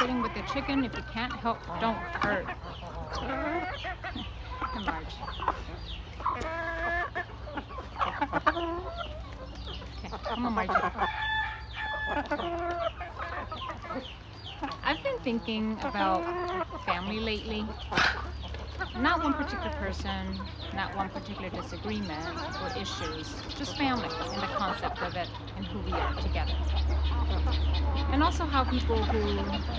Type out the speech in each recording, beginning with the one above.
sitting with the chicken. If you can't help, don't hurt. Hey, Marge. Okay, come on, Margie. I've been thinking about family lately. Not one particular person, not one particular disagreement or issues, just family and the concept of it and who we are together. And also how people who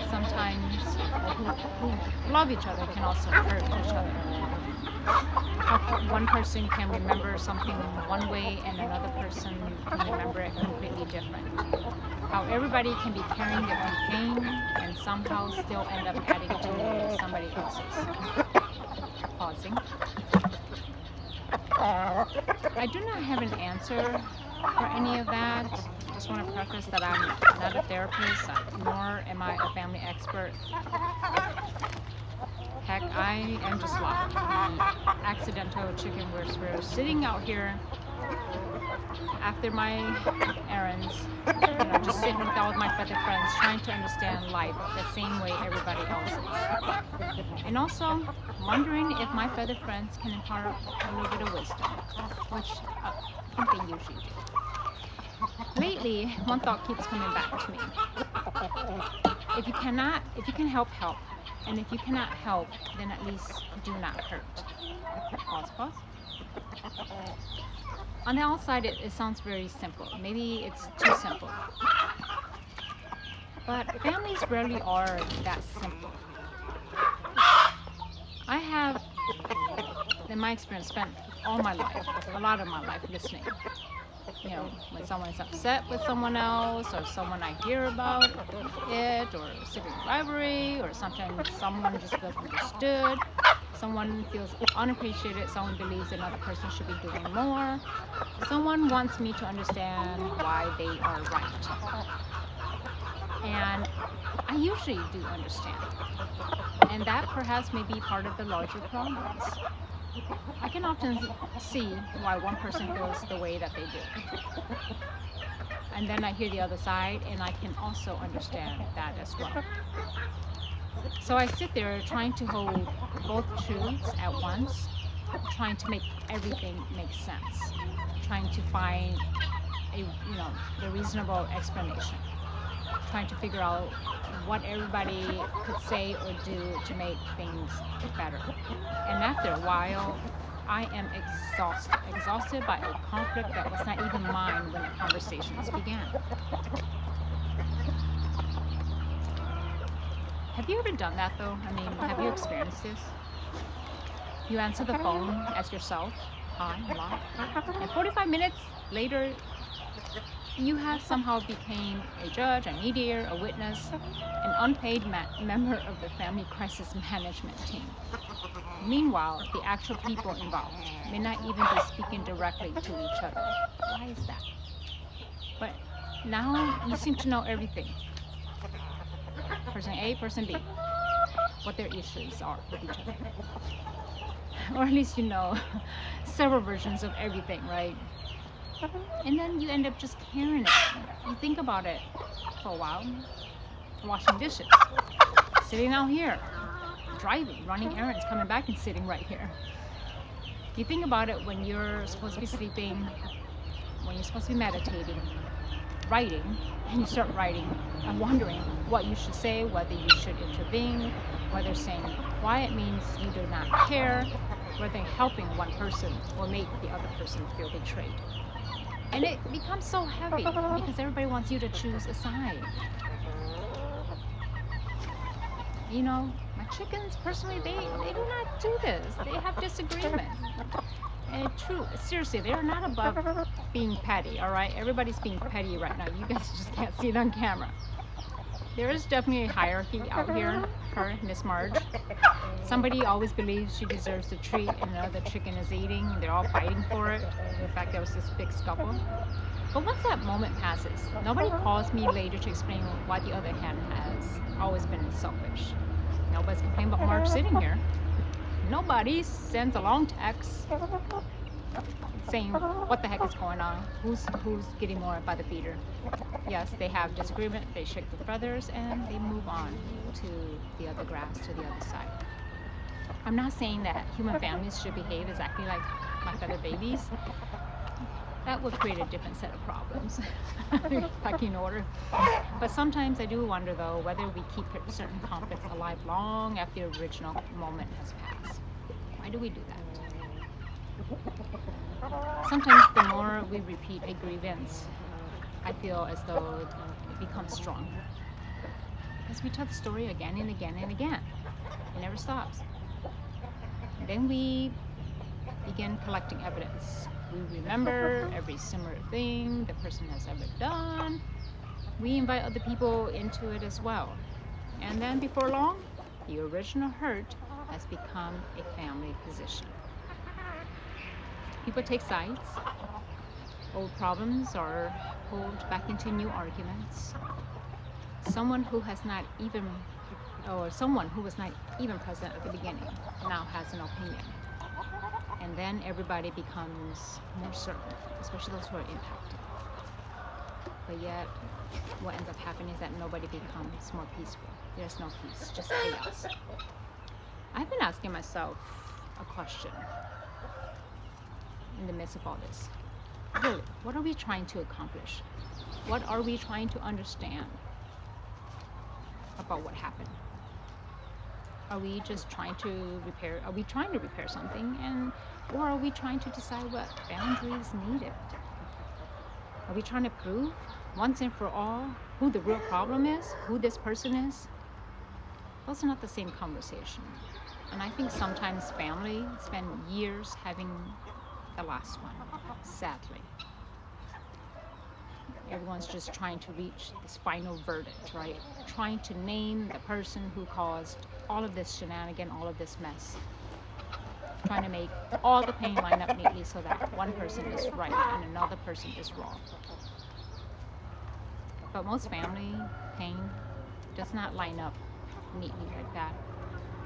sometimes, or who love each other can also hurt each other. How one person can remember something one way and another person can remember it completely different. How everybody can be carrying their own pain and somehow still end up adding to somebody else's. Pausing. I do not have an answer for any of that. Just want to preface that I'm not a therapist, nor am I a family expert. Heck, I am just like the accidental chicken whisperer sitting out here after my errands, just sitting with all of my feathered friends, trying to understand life the same way everybody else is. And also wondering if my feathered friends can impart a little bit of wisdom, which I think they usually do. Lately, one thought keeps coming back to me. If you can help, help. And if you cannot help, then at least do not hurt. Pause. On the outside, it sounds very simple. Maybe it's too simple. But families rarely are that simple. I have, in my experience, spent all my life, a lot of my life listening. When someone's upset with someone else, or someone I hear about it, or sibling rivalry, or sometimes someone just feels understood, someone feels unappreciated, someone believes another person should be doing more, someone wants me to understand why they are right. And I usually do understand. And that perhaps may be part of the larger problems. I can often see why one person feels the way that they do. And then I hear the other side, and I can also understand that as well. So I sit there trying to hold both truths at once, trying to make everything make sense, trying to find the reasonable explanation, trying to figure out what everybody could say or do to make things better. And after a while, I am exhausted by a conflict that was not even mine when the conversations began. Have you ever done that though? Have you experienced this? You answer the phone as yourself, hi, hello, and 45 minutes later, you have somehow became a judge, a mediator, a witness, an unpaid member of the family crisis management team. Meanwhile, the actual people involved may not even be speaking directly to each other. Why is that? But now you seem to know everything. Person A, person B, what their issues are with each other. Or at least you know several versions of everything, right? And then you end up just carrying it. You think about it for a while. Washing dishes, sitting out here, driving, running errands, coming back and sitting right here. You think about it when you're supposed to be sleeping, when you're supposed to be meditating, writing, and you start writing and wondering what you should say, whether you should intervene, whether saying quiet means you do not care, whether helping one person will make the other person feel betrayed. And it becomes so heavy because everybody wants you to choose a side. My chickens, personally, they do not do this. They have disagreement. And seriously, they're not above being petty, all right? Everybody's being petty right now. You guys just can't see it on camera. There is definitely a hierarchy out here. Her, Miss Marge. Somebody always believes she deserves the treat and another chicken is eating, and they're all fighting for it. In fact, there was this big scuffle. But once that moment passes, nobody calls me later to explain why the other hen has always been selfish. Nobody's complaining about Marge sitting here. Nobody sends a long text. saying what the heck is going on, who's getting more by the feeder. Yes, they have disagreement, they shake their feathers, and they move on to the other grass, to the other side. I'm not saying that human families should behave exactly like my feather babies. That would create a different set of problems, pecking order. But sometimes I do wonder, though, whether we keep certain conflicts alive long after the original moment has passed. Why do we do that? Sometimes the more we repeat a grievance, I feel as though it becomes stronger. Because we tell the story again and again and again. It never stops. And then we begin collecting evidence. We remember every similar thing the person has ever done. We invite other people into it as well. And then before long, the original hurt has become a family position. People take sides. Old problems are pulled back into new arguments. Someone who was not even present at the beginning now has an opinion. And then everybody becomes more certain, especially those who are impacted. But yet, what ends up happening is that nobody becomes more peaceful. There's no peace, just chaos. I've been asking myself a question in the midst of all this. Really, what are we trying to accomplish? What are we trying to understand about what happened? Are we just trying to repair? Are we trying to repair something, or are we trying to decide what boundaries needed? Are we trying to prove once and for all who the real problem is, who this person is? Those are not the same conversation. And I think sometimes family spend years having the last one, sadly. Everyone's just trying to reach this final verdict, right? Trying to name the person who caused all of this shenanigan, all of this mess. Trying to make all the pain line up neatly so that one person is right and another person is wrong. But most family pain does not line up neatly like that.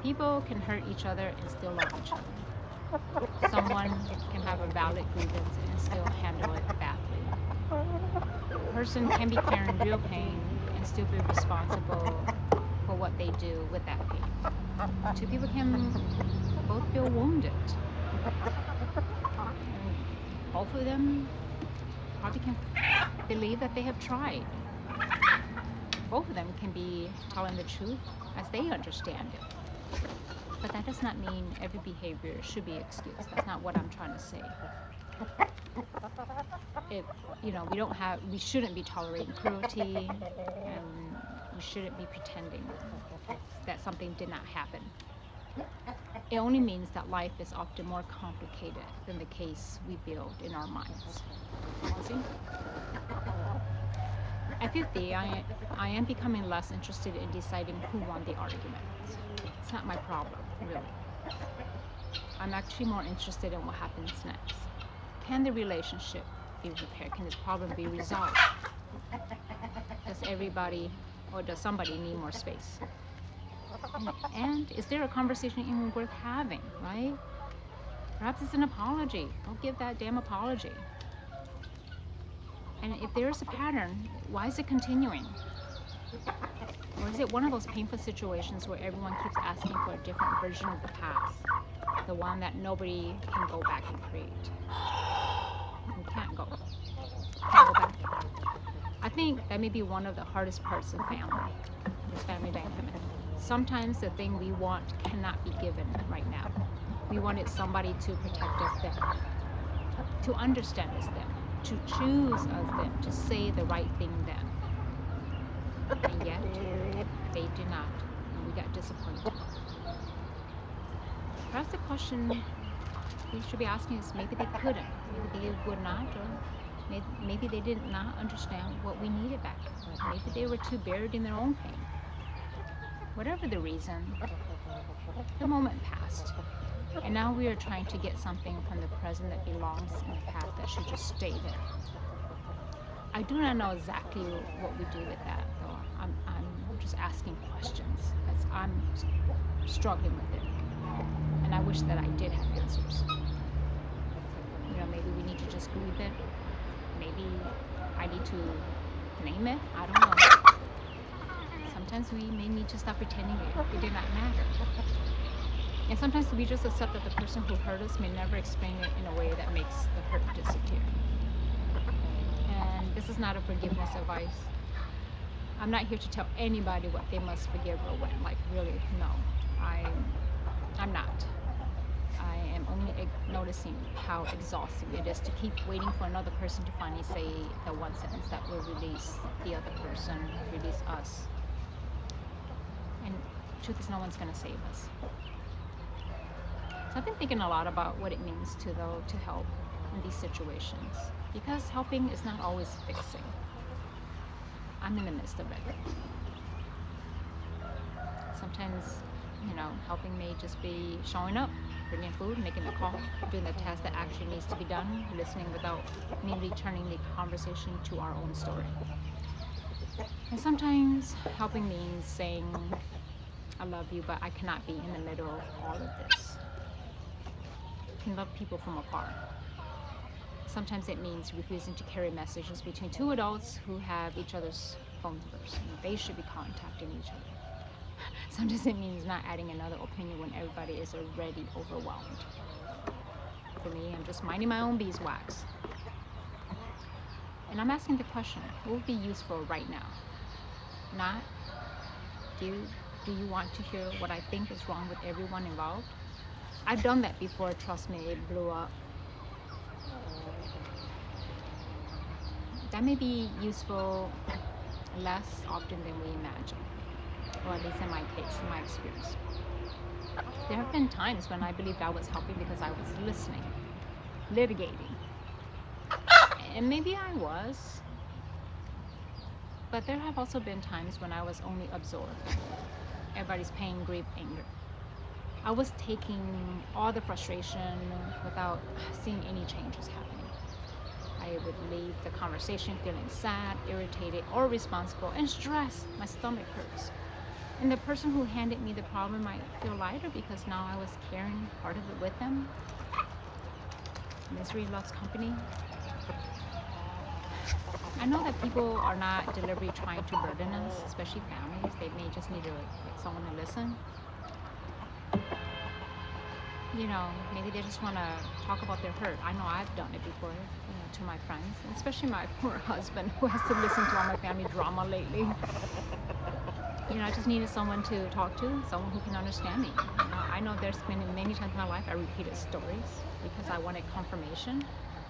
People can hurt each other and still love each other. Someone can have a valid grievance and still handle it badly. A person can be carrying real pain and still be responsible for what they do with that pain. Two people can both feel wounded. And both of them probably can believe that they have tried. Both of them can be telling the truth as they understand it. But that does not mean every behavior should be excused. That's not what I'm trying to say. We shouldn't be tolerating cruelty, and we shouldn't be pretending that something did not happen. It only means that life is often more complicated than the case we build in our minds. See? At 50, I am becoming less interested in deciding who won the argument. It's not my problem, really. I'm actually more interested in what happens next. Can the relationship be repaired? Can this problem be resolved? Does somebody need more space? And is there a conversation even worth having, right? Perhaps it's an apology. Don't give that damn apology. And if there's a pattern, why is it continuing? Or is it one of those painful situations where everyone keeps asking for a different version of the past? The one that nobody can go back and create. You can't go back. I think that may be one of the hardest parts of family, this family dynamic. Sometimes the thing we want cannot be given right now. We wanted somebody to protect us then, to understand us then, to choose us then, to say the right thing then. And yet, they did not, and we got disappointed. Perhaps the question we should be asking is maybe they couldn't, maybe they would not, or maybe they did not understand what we needed back then. Maybe they were too buried in their own pain. Whatever the reason, the moment passed. And now we are trying to get something from the present that belongs in the past that should just stay there. I do not know exactly what we do with that, though. I'm just asking questions as I'm struggling with it. And I wish that I did have answers. maybe we need to just grieve it. Maybe I need to name it. I don't know. Sometimes we may need to stop pretending it did not matter. And sometimes we just accept that the person who hurt us may never explain it in a way that makes the hurt disappear. And this is not a forgiveness advice. I'm not here to tell anybody what they must forgive or when. Like, really, no. I'm not. I am only noticing how exhausting it is to keep waiting for another person to finally say the one sentence that will release the other person, release us. And truth is, no one's going to save us. So I've been thinking a lot about what it means to help in these situations, because helping is not always fixing. I'm in the midst of it. Sometimes, helping may just be showing up, bringing food, making the call, doing the task that actually needs to be done, listening without immediately turning the conversation to our own story. And sometimes helping means saying, I love you, but I cannot be in the middle of all of this. I can love people from afar. Sometimes it means refusing to carry messages between two adults who have each other's phone numbers, and they should be contacting each other. Sometimes it means not adding another opinion when everybody is already overwhelmed. For me, I'm just minding my own beeswax. And I'm asking the question, what would be useful right now? Not, do you want to hear what I think is wrong with everyone involved? I've done that before, trust me, it blew up. That may be useful less often than we imagine, or at least in my case, in my experience. There have been times when I believed I was helping because I was listening, litigating, and maybe I was, but there have also been times when I was only absorbed. Everybody's pain, grief, anger. I was taking all the frustration without seeing any changes happening. I would leave the conversation feeling sad, irritated, or responsible, and stressed. My stomach hurts. And the person who handed me the problem might feel lighter because now I was carrying part of it with them. Misery loves company. I know that people are not deliberately trying to burden us, especially families. They may just need someone to listen. Maybe they just want to talk about their hurt. I know I've done it before, to my friends, and especially my poor husband who has to listen to all my family drama lately. I just needed someone to talk to, someone who can understand me. I know there's been many times in my life I repeated stories because I wanted confirmation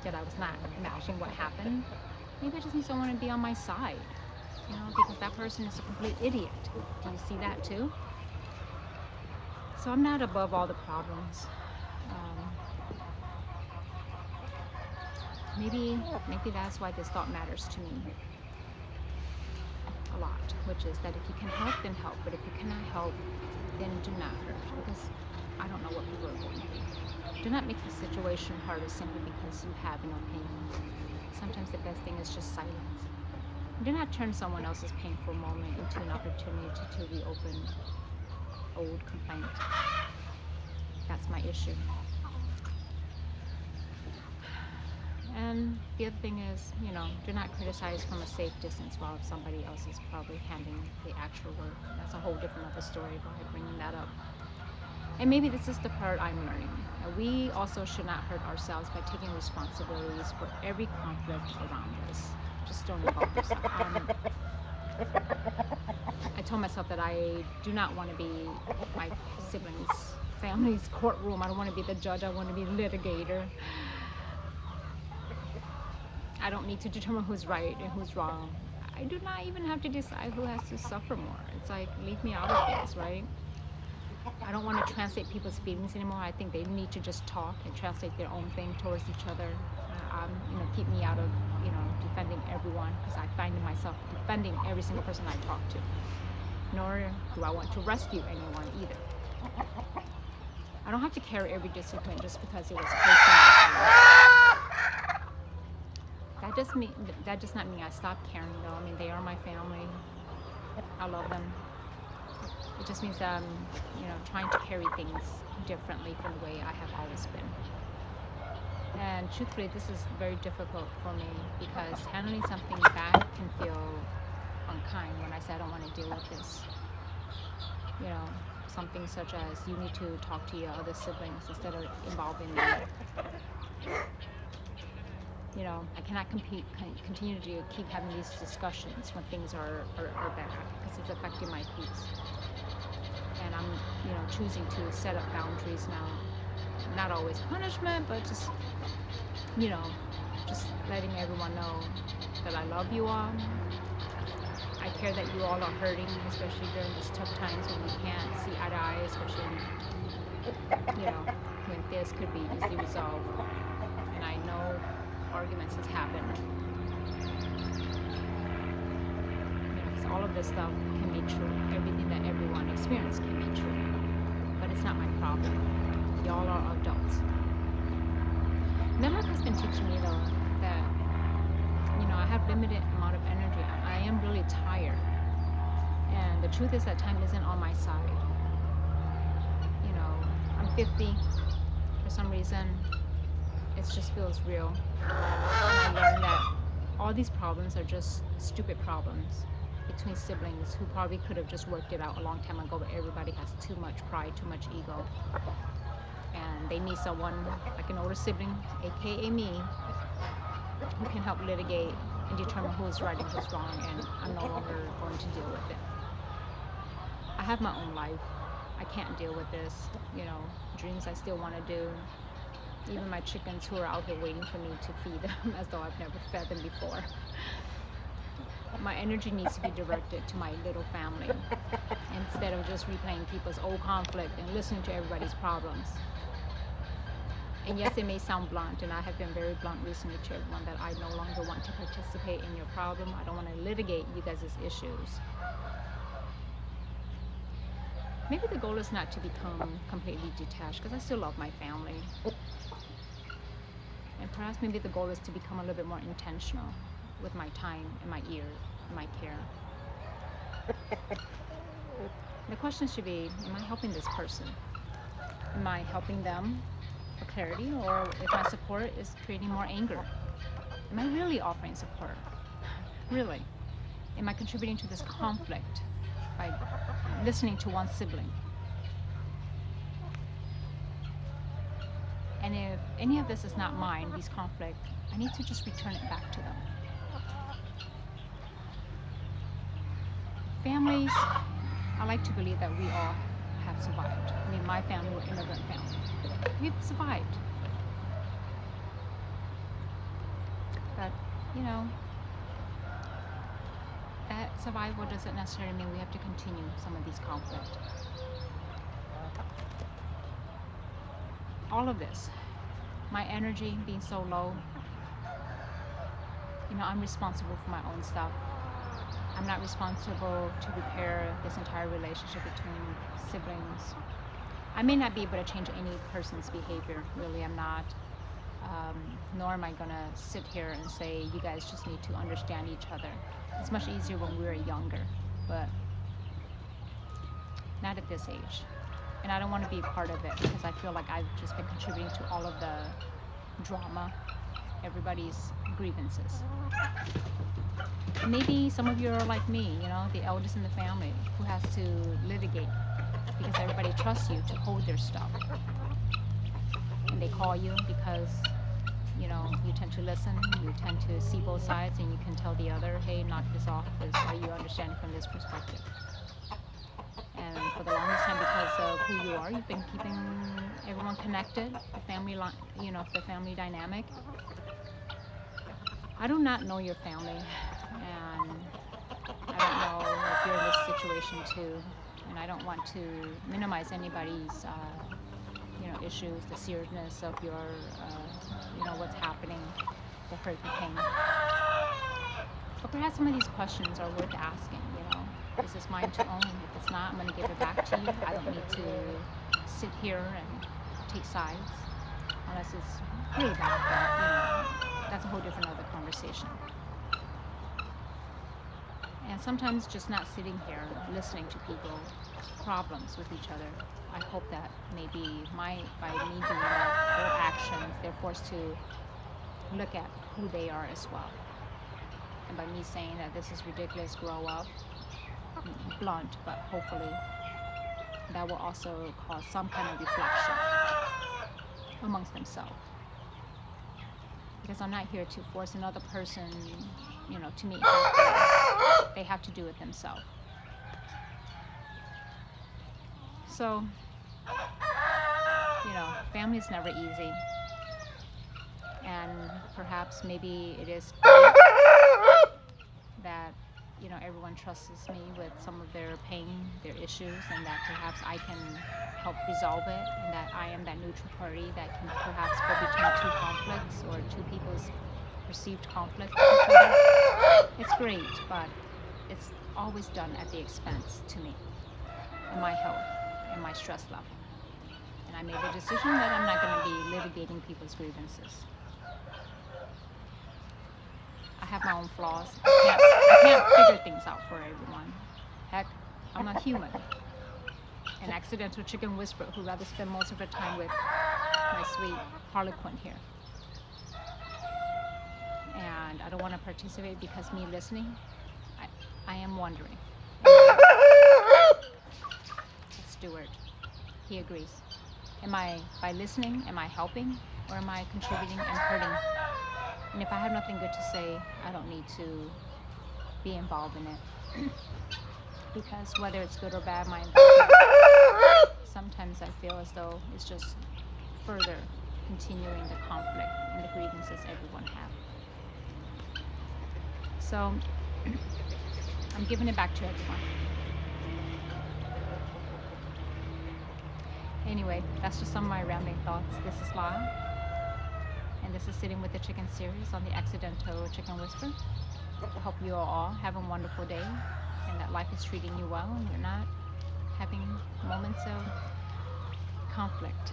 that I was not imagining what happened. Maybe I just need someone to be on my side, because that person is a complete idiot. Do you see that too? So I'm not above all the problems. Maybe that's why this thought matters to me a lot, which is that if you can help, then help. But if you cannot help, then do not hurt, because I don't know what people are going through. Do not make the situation harder simply because you have an opinion. Sometimes the best thing is just silence. Do not turn someone else's painful moment into an opportunity to reopen old complaint. That's my issue. And the other thing is, do not criticize from a safe distance while somebody else is probably handling the actual work. That's a whole different other story by bringing that up. And maybe this is the part I'm learning. We also should not hurt ourselves by taking responsibilities for every conflict around us. Just don't involve yourself. I told myself that I do not want to be my siblings' family's courtroom. I don't want to be the judge. I want to be the litigator. I don't need to determine who's right and who's wrong. I do not even have to decide who has to suffer more. It's like, leave me out of this, right? I don't want to translate people's feelings anymore. I think they need to just talk and translate their own thing towards each other. Keep me out of, defending everyone, because I find myself defending every single person I talk to. Nor do I want to rescue anyone either. I don't have to carry every discipline just because it was placed in my family. That does not mean I stop caring, though. I mean, they are my family. I love them. It just means that I'm, trying to carry things differently from the way I have always been. And truthfully, this is very difficult for me because handling something back can feel unkind when I say I don't want to deal with this. You know, something such as you need to talk to your other siblings instead of involving me. You know, I cannot continue to keep having these discussions when things are bad because it's affecting my peace. And I'm, choosing to set up boundaries now. Not always punishment, but just, just letting everyone know that I love you all. I care that you all are hurting, especially during these tough times when we can't see eye to eye, especially, when this could be easily resolved. And I know arguments has happened. Because all of this stuff can be true. Everything that everyone experienced can be true. But it's not my problem. Y'all are adults. Midlife has been teaching me though that, I have limited amount of energy. I am really tired. And the truth is that time isn't on my side. I'm 50. For some reason, it just feels real. And I learned that all these problems are just stupid problems between siblings who probably could have just worked it out a long time ago, but everybody has too much pride, too much ego. And they need someone like an older sibling, aka me, who can help litigate and determine who's right and who's wrong, and I'm no longer going to deal with it. I have my own life. I can't deal with this, dreams I still want to do. Even my chickens who are out here waiting for me to feed them as though I've never fed them before. My energy needs to be directed to my little family instead of just replaying people's old conflict and listening to everybody's problems. And yes, it may sound blunt, and I have been very blunt recently to everyone that I no longer want to participate in your problem. I don't want to litigate you guys' issues. Maybe the goal is not to become completely detached, because I still love my family. And perhaps maybe the goal is to become a little bit more intentional with my time and my ear and my care. The question should be, am I helping this person? Am I helping them for clarity, or if my support is creating more anger? Am I really offering support? Really? Am I contributing to this conflict by listening to one sibling? And if any of this is not mine, these conflicts, I need to just return it back to them. Families, I like to believe that we all have survived. I mean, my family was an immigrant family. We've survived. But, that survival doesn't necessarily mean we have to continue some of these conflicts. All of this, my energy being so low, I'm responsible for my own stuff. I'm not responsible to repair this entire relationship between siblings. I may not be able to change any person's behavior, really, I'm not. Nor am I gonna sit here and say, you guys just need to understand each other. It's much easier when we were younger, but not at this age. And I don't want to be part of it because I feel like I've just been contributing to all of the drama, everybody's grievances. Maybe some of you are like me, the eldest in the family who has to litigate because everybody trusts you to hold their stuff. And they call you because, you tend to listen, you tend to see both sides, and you can tell the other, hey, knock this off, because you understand from this perspective. And for the longest time, because of who you are, you've been keeping everyone connected, the family, the family dynamic. I do not know your family, and I don't know if you're in this situation too, and I don't want to minimize anybody's, issues, the seriousness of your, what's happening, the hurt, the pain. But perhaps some of these questions are worth asking, Is this mine to own? If it's not, I'm going to give it back to you. I don't need to sit here and take sides, unless it's really bad, but, that's a whole different other conversation. And sometimes just not sitting here listening to people's problems with each other. I hope that maybe by me doing that, their actions, they're forced to look at who they are as well. And by me saying that this is ridiculous, grow up, blunt, but hopefully that will also cause some kind of reflection amongst themselves. Because I'm not here to force another person, to meet halfway. They have to do it themselves. So, family is never easy. And perhaps maybe it is great that, everyone trusts me with some of their pain, their issues, and that perhaps I can help resolve it, and that I am that neutral party that can perhaps go between two conflicts or two people's perceived conflict with each other. It's great, but it's always done at the expense to me and my health and my stress level. And I made a decision that I'm not going to be litigating people's grievances. I have my own flaws. I can't figure things out for everyone. Heck, I'm not human. An accidental chicken whisperer who'd rather spend most of her time with my sweet harlequin here. And I don't want to participate because me listening, I am wondering. Stewart, he agrees. By listening, am I helping, or am I contributing and hurting? And if I have nothing good to say, I don't need to be involved in it. Because whether it's good or bad, my involvement, sometimes I feel as though it's just further continuing the conflict and the grievances everyone have. So I'm giving it back to everyone. Anyway, that's just some of my rambling thoughts. This is La, and this is Sitting with the Chicken series on the Accidental Chicken Whisper. I hope you are all having a wonderful day, and that life is treating you well, and you're not having moments of conflict.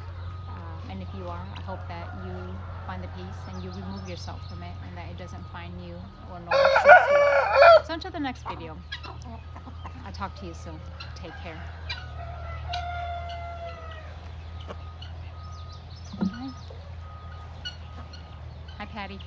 And if you are, I hope that you find the peace and you remove yourself from it, and that it doesn't find you or nor stress you out. So until the next video, I'll talk to you soon. Take care. Hi, Patty.